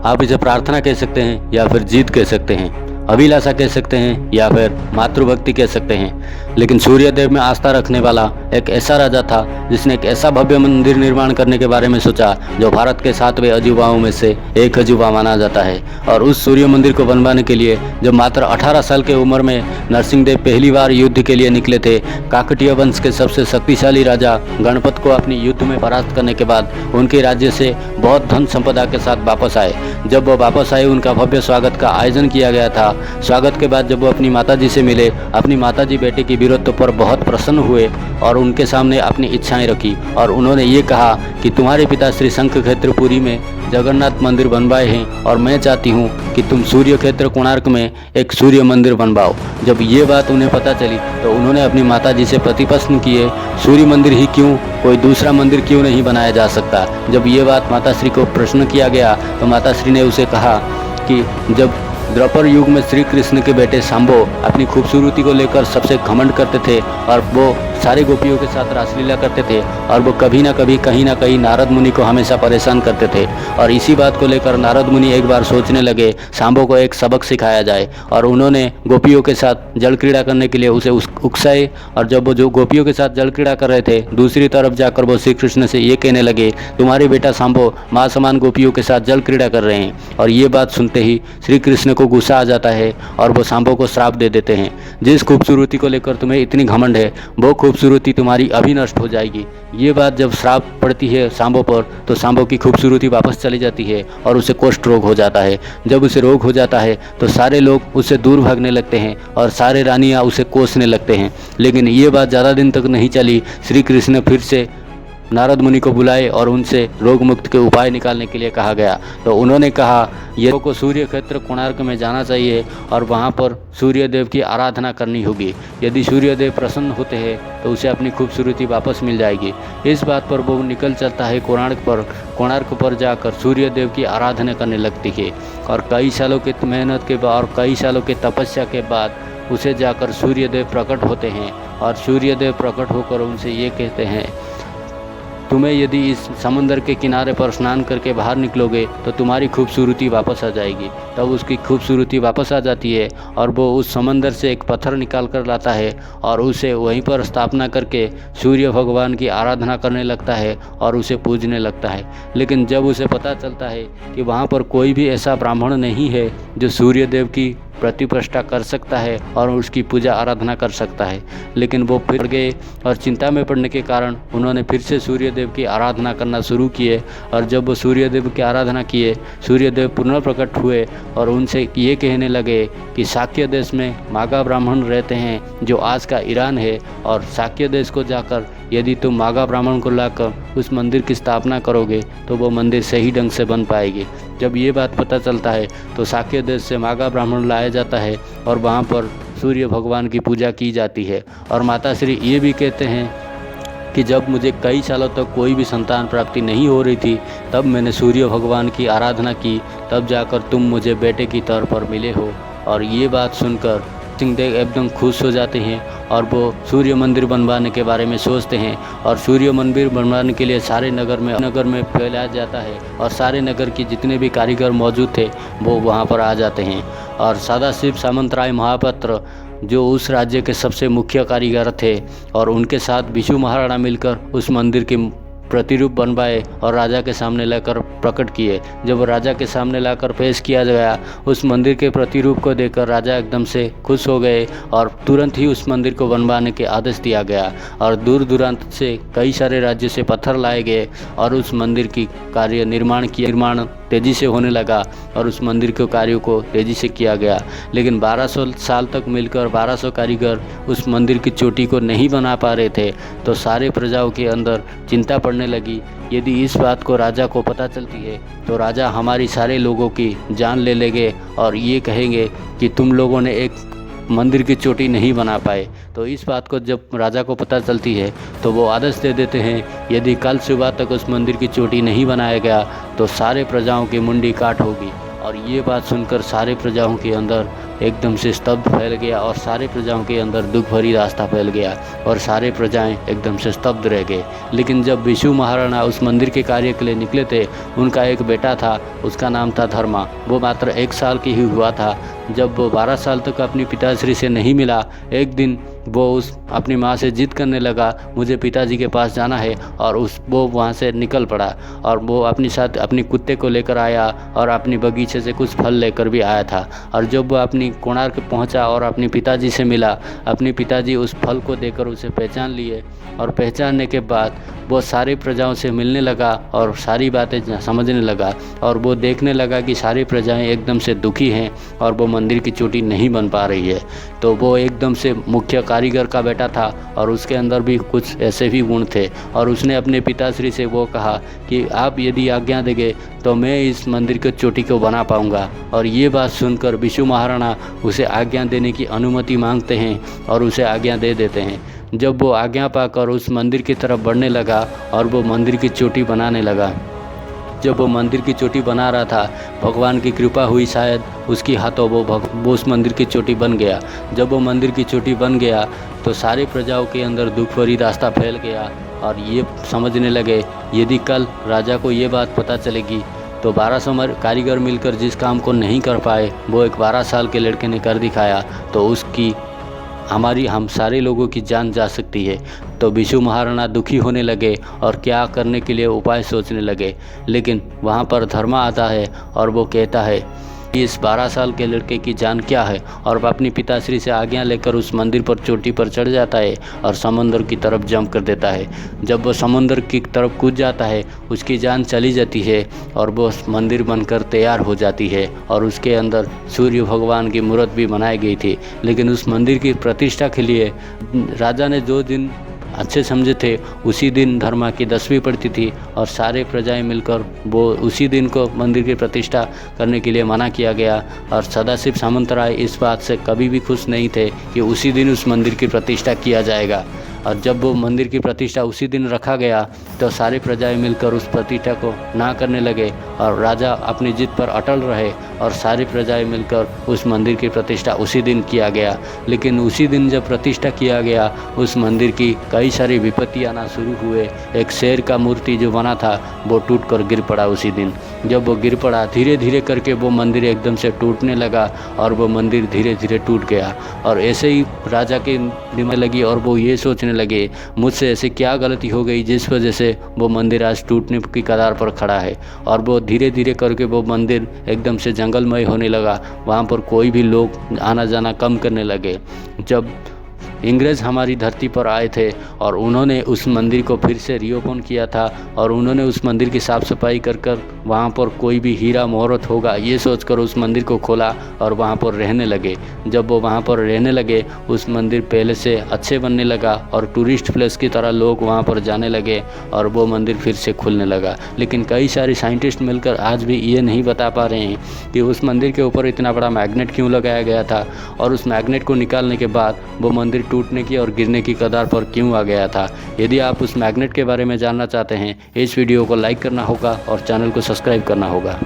आप इसे प्रार्थना कह सकते हैं या फिर जीत कह सकते हैं, अभिलाषा कह सकते हैं या फिर मातृभक्ति कह सकते हैं। लेकिन सूर्यदेव में आस्था रखने वाला एक ऐसा राजा था जिसने एक ऐसा भव्य मंदिर निर्माण करने के बारे में सोचा जो भारत के 7वें अजूबाओं में से एक अजूबा माना जाता है। और उस सूर्य मंदिर को बनवाने के लिए जब मात्र 18 साल की उम्र में नरसिंहदेव पहली बार युद्ध के लिए निकले थे, काकतीय वंश के सबसे शक्तिशाली राजा गणपत को अपनी युद्ध में परास्त करने के बाद उनके राज्य से बहुत धन संपदा के साथ वापस आए। जब वो वापस आए, उनका भव्य स्वागत का आयोजन किया गया था। स्वागत के बाद जब वो अपनी माताजी से मिले, अपनी माताजी बेटे की वीरत्व पर बहुत प्रसन्न हुए और उनके सामने अपनी इच्छाएं रखी और उन्होंने ये कहा कि तुम्हारे पिता श्री शंख क्षेत्रपुरी में जगन्नाथ मंदिर बनवाए हैं और मैं चाहती हूँ कि तुम सूर्य क्षेत्र कोणार्क में एक सूर्य मंदिर बनवाओ। जब ये बात उन्हें पता चली तो उन्होंने अपनी माताजी से प्रतिप्रश्न किए, सूर्य मंदिर ही क्यों, कोई दूसरा मंदिर क्यों नहीं बनाया जा सकता। जब ये बात माताश्री को प्रश्न किया गया तो माताश्री ने उसे कहा कि जब द्वापर युग में श्री कृष्ण के बेटे शांबो अपनी खूबसूरती को लेकर सबसे घमंड करते थे और वो सारे गोपियों के साथ रासलीला करते थे और वो कभी ना कभी कहीं ना कहीं नारद मुनि को हमेशा परेशान करते थे। और इसी बात को लेकर नारद मुनि एक बार सोचने लगे शांबो को एक सबक सिखाया जाए और उन्होंने गोपियों के साथ जल क्रीड़ा करने के लिए उसे उकसाए। और जब वो जो गोपियों के साथ जल क्रीड़ा कर रहे थे, दूसरी तरफ जाकर वो श्री कृष्ण से ये कहने लगे, तुम्हारे बेटा शांबो माँ समान गोपियों के साथ जल क्रीड़ा कर रहे हैं। और ये बात सुनते ही श्री कृष्ण को गुस्सा आ जाता है और वो शांबो को श्राप दे देते हैं, जिस खूबसूरती को लेकर तुम्हें इतनी घमंड है वो खूबसूरती तुम्हारी अभी नष्ट हो जाएगी। ये बात जब श्राप पड़ती है शांबो पर तो शांबो की खूबसूरती वापस चली जाती है और उसे कुष्ठ रोग हो जाता है। जब उसे रोग हो जाता है तो सारे लोग उससे दूर भागने लगते हैं और सारे रानियाँ उसे कोसने लगते हैं। लेकिन ये बात ज़्यादा दिन तक नहीं चली। श्री कृष्ण फिर से नारद मुनि को बुलाए और उनसे रोग मुक्त के उपाय निकालने के लिए कहा गया। तो उन्होंने कहा ये को सूर्य क्षेत्र कोणार्क में जाना चाहिए और वहाँ पर सूर्यदेव की आराधना करनी होगी। यदि सूर्यदेव प्रसन्न होते हैं तो उसे अपनी खूबसूरती वापस मिल जाएगी। इस बात पर वो निकल चलता है कोणार्क पर जाकर सूर्यदेव की आराधना करने लगती है। और कई सालों की मेहनत के बाद और कई सालों की तपस्या के बाद उसे जाकर सूर्यदेव प्रकट होते हैं और सूर्यदेव प्रकट होकर उनसे ये कहते हैं, तुम्हें यदि इस समंदर के किनारे पर स्नान करके बाहर निकलोगे तो तुम्हारी खूबसूरती वापस आ जाएगी। तब उसकी खूबसूरती वापस आ जाती है और वो उस समंदर से एक पत्थर निकाल कर लाता है और उसे वहीं पर स्थापना करके सूर्य भगवान की आराधना करने लगता है और उसे पूजने लगता है। लेकिन जब उसे पता चलता है कि वहाँ पर कोई भी ऐसा ब्राह्मण नहीं है जो सूर्यदेव की प्रतिष्ठा कर सकता है और उसकी पूजा आराधना कर सकता है, लेकिन वो फिर गए और चिंता में पड़ने के कारण उन्होंने फिर से सूर्यदेव की आराधना करना शुरू किए। और जब वो सूर्यदेव की आराधना किए, सूर्यदेव पुनः प्रकट हुए और उनसे ये कहने लगे कि शाक्य देश में मागा ब्राह्मण रहते हैं जो आज का ईरान है, और शाक्य देश को जाकर यदि तुम मागा ब्राह्मण को लाकर उस मंदिर की स्थापना करोगे तो वो मंदिर सही ढंग से बन पाएगी। जब ये बात पता चलता है तो शाक्य देश से मागा ब्राह्मण लाया जाता है और वहाँ पर सूर्य भगवान की पूजा की जाती है। और माताश्री ये भी कहते हैं कि जब मुझे कई सालों तक कोई भी संतान प्राप्ति नहीं हो रही थी, तब मैंने सूर्य भगवान की आराधना की, तब जाकर तुम मुझे बेटे की तौर पर मिले हो। और ये बात सुनकर सिंहदेव एकदम खुश हो जाते हैं और वो सूर्य मंदिर बनवाने के बारे में सोचते हैं। और सूर्य मंदिर बनवाने के लिए सारे नगर में फैलाया जाता है और सारे नगर के जितने भी कारीगर मौजूद थे वो वहाँ पर आ जाते हैं। और सदाशिव सामंतराय महापात्र जो उस राज्य के सबसे मुख्य कारीगर थे और उनके साथ विशु महाराणा मिलकर उस मंदिर के प्रतिरूप बनवाए और राजा के सामने लाकर प्रकट किए। जब राजा के सामने लाकर पेश किया गया, उस मंदिर के प्रतिरूप को देखकर राजा एकदम से खुश हो गए और तुरंत ही उस मंदिर को बनवाने के आदेश दिया गया। और दूर दूरांत से कई सारे राज्यों से पत्थर लाए गए और उस मंदिर की निर्माण तेज़ी से होने लगा और उस मंदिर के कार्यों को तेज़ी से किया गया। लेकिन 1200 साल तक मिलकर 1200 कारीगर उस मंदिर की चोटी को नहीं बना पा रहे थे, तो सारे प्रजाओं के अंदर चिंता पड़ने लगी। यदि इस बात को राजा को पता चलती है तो राजा हमारी सारे लोगों की जान ले लेंगे और ये कहेंगे कि तुम लोगों ने एक मंदिर की चोटी नहीं बना पाए। तो इस बात को जब राजा को पता चलती है तो वो आदेश दे देते हैं, यदि कल सुबह तक उस मंदिर की चोटी नहीं बनाया गया तो सारे प्रजाओं की मुंडी काट होगी। और और ये बात सुनकर सारे प्रजाओं के अंदर एकदम से स्तब्ध फैल गया और सारे प्रजाओं के अंदर दुख भरी रास्ता फैल गया और सारे प्रजाएं एकदम से स्तब्ध रह गए। लेकिन जब विशु महाराणा उस मंदिर के कार्य के लिए निकले थे, उनका एक बेटा था, उसका नाम था धर्मा। वो मात्र 1 साल की ही हुआ था। जब वो 12 साल तक अपनी पिताश्री से नहीं मिला, एक दिन वो अपनी माँ से जिद करने लगा, मुझे पिताजी के पास जाना है, और वो वहाँ से निकल पड़ा और वो अपने साथ अपने कुत्ते को लेकर आया और अपनी बगीचे से कुछ फल लेकर भी आया था। और जब वो अपनी कोणार्क पहुँचा और अपने पिताजी से मिला, अपने पिताजी उस फल को देकर उसे पहचान लिए और पहचानने के बाद वो सारे प्रजाओं से मिलने लगा और सारी बातें समझने लगा और वो देखने लगा कि सारी प्रजाएं एकदम से दुखी हैं और वो मंदिर की चोटी नहीं बन पा रही है। तो वो एकदम से मुख्य कारीगर का बेटा था और उसके अंदर भी कुछ ऐसे भी गुण थे और उसने अपने पिताश्री से वो कहा कि आप यदि आज्ञा देंगे तो मैं इस मंदिर की चोटी को बना पाऊंगा। और ये बात सुनकर विशु महाराणा उसे आज्ञा देने की अनुमति मांगते हैं और उसे आज्ञा दे देते हैं। जब वो आज्ञा पाकर उस मंदिर की तरफ बढ़ने लगा और वो मंदिर की चोटी बनाने लगा, जब वो मंदिर की चोटी बना रहा था, भगवान की कृपा हुई शायद उसकी हाथों वो उस मंदिर की चोटी बन गया। जब वो मंदिर की चोटी बन गया तो सारे प्रजाओं के अंदर दुख भरी रास्ता फैल गया और ये समझने लगे यदि कल राजा को ये बात पता चलेगी तो 1200 कारीगर मिलकर जिस काम को नहीं कर पाए वो एक 12 साल के लड़के ने कर दिखाया, तो उसकी हम सारे लोगों की जान जा सकती है। तो विशु महाराणा दुखी होने लगे और क्या करने के लिए उपाय सोचने लगे। लेकिन वहाँ पर धर्मा आता है और वो कहता है कि इस 12 साल के लड़के की जान क्या है, और वह अपनी पिताश्री से आज्ञा लेकर उस मंदिर पर चोटी पर चढ़ जाता है और समुद्र की तरफ जंप कर देता है। जब वो समुद्र की तरफ कूद जाता है, उसकी जान चली जाती है और वो मंदिर बनकर तैयार हो जाती है और उसके अंदर सूर्य भगवान की मूर्ति भी बनाई गई थी। लेकिन उस मंदिर की प्रतिष्ठा के लिए राजा ने जो दिन अच्छे समझे थे उसी दिन धर्मा की 10वीं पड़ती थी और सारे प्रजाएं मिलकर वो उसी दिन को मंदिर की प्रतिष्ठा करने के लिए मना किया गया। और सदाशिव सामंतराय इस बात से कभी भी खुश नहीं थे कि उसी दिन उस मंदिर की प्रतिष्ठा किया जाएगा। और जब वो मंदिर की प्रतिष्ठा उसी दिन रखा गया तो सारी प्रजाएं मिलकर उस प्रतिष्ठा को ना करने लगे और राजा अपनी जिद पर अटल रहे और सारी प्रजाएं मिलकर उस मंदिर की प्रतिष्ठा उसी दिन किया गया। लेकिन उसी दिन जब प्रतिष्ठा किया गया, उस मंदिर की कई सारी विपत्ति आना शुरू हुए। एक शेर का मूर्ति जो बना था वो टूट कर गिर पड़ा उसी दिन। जब वो गिर पड़ा, धीरे धीरे करके वो मंदिर एकदम से टूटने लगा और वो मंदिर धीरे धीरे टूट गया। और ऐसे ही राजा के दिमाग लगी और वो ये सोचने लगे मुझसे ऐसे क्या गलती हो गई जिस वजह से वो मंदिर आज टूटने की कगार पर खड़ा है। और वो धीरे धीरे करके वो मंदिर एकदम से जंगलमय होने लगा। वहाँ पर कोई भी लोग आना जाना कम करने लगे। जब इंग्रेज़ हमारी धरती पर आए थे और उन्होंने उस मंदिर को फिर से रीओपन किया था और उन्होंने उस मंदिर की साफ़ सफाई कर कर वहाँ पर कोई भी हीरा मोहरत होगा ये सोचकर उस मंदिर को खोला और वहाँ पर रहने लगे। जब वो वहाँ पर रहने लगे, उस मंदिर पहले से अच्छे बनने लगा और टूरिस्ट प्लेस की तरह लोग वहाँ पर जाने लगे और वो मंदिर फिर से खुलने लगा। लेकिन कई सारे साइंटिस्ट मिलकर आज भी ये नहीं बता पा रहे हैं कि उस मंदिर के ऊपर इतना बड़ा मैग्नेट क्यों लगाया गया था और उस मैग्नेट को निकालने के बाद वो मंदिर टूटने की और गिरने की कगार पर क्यों आ गया था। यदि आप उस मैग्नेट के बारे में जानना चाहते हैं, इस वीडियो को लाइक करना होगा और चैनल को सब्सक्राइब करना होगा।